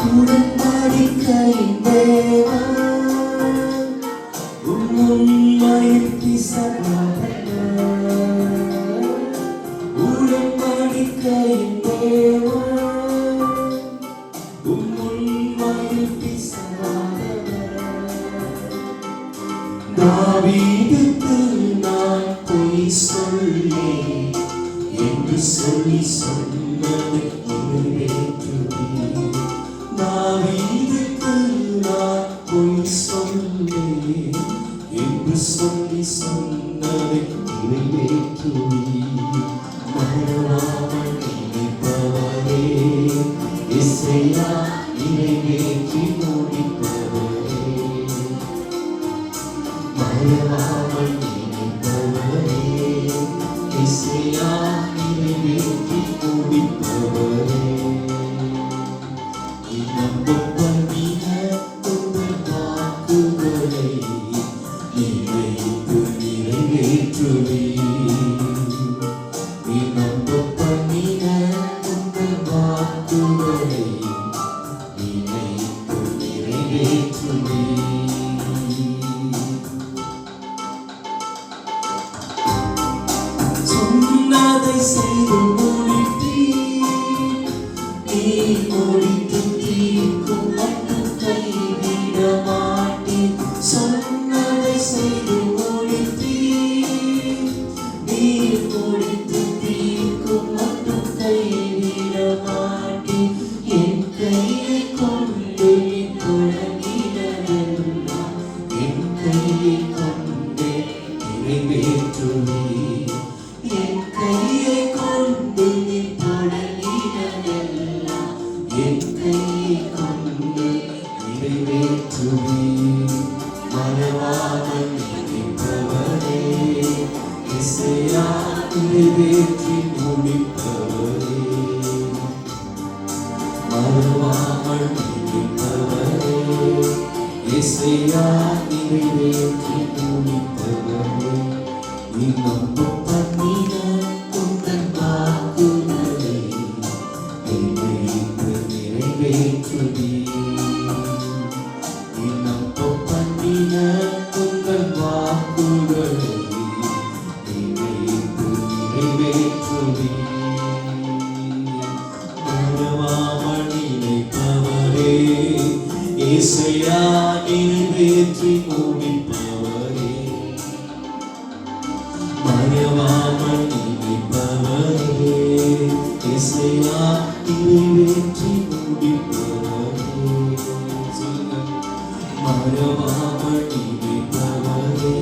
உடன்படிக்கையின் தேவா உம்மையில் பிசகாதவர். உடன்படிக்கையின் தேவா உம்மையில் பிசகாதவர். தாவீதுக்கு நான் பொய் சொல்லேன் என்று சொல்லி சொன்னது நிறைவேற்றுவீர். தாவீதுக்கு நான் பொய் சொல்லேன் என்று சொல்லி சொன்னதை நிறைவேற்றுவீர். மறவாமல் நினைப்பவரே இசையா நிறைவேற்றி முடிப்பவரே. மறவாமல் நினைப்பவரே இசையா நிறைவேற்றி முடிப்பவரே. சொன்னதை செய்து முடித்தீர். நீ முடித்து தீர்க்கும் மட்டும் கைவிட மாட்டீர். சொன்னதை செய்து முடித்தீர். நீ முடித்து தீர்க்கும் மட்டும் கைவிட மாட்டீர். என் கையை கொண்டு நீ தொடங்கினதெல்லாம் என் கையை கொண்டு நிறைவேற்றுவீர். என் கையை கொண்டு நீ தொடங்கினதெல்லாம் என் கையை கொண்டு நிறைவேற்றுவீர். மறவாமல் நினைப்பவரே இசையா நிறைவேற்றி முடிப்பவரே. மறவாமல் நினைப்பவரே இசையா நிறைவேற்றி முடிப்பவரே. நீ நம்ப பண்ணின உந்தன் வாக்குகளை நினைத்து நிறைவேற்றுவீர். நீ நம்ப பண்ணின உந்தன் வாக்குகளை நினைத்து நிறைவேற்றுவீர். மறவாமல் நினைப்பவரே இசையா நிறைவேற்றி முடிப்பவரே. மறவாமல் நினைப்பவரே இசையா நிறைவேற்றி முடிப்பவரே. மறவாமல் நினைப்பவரே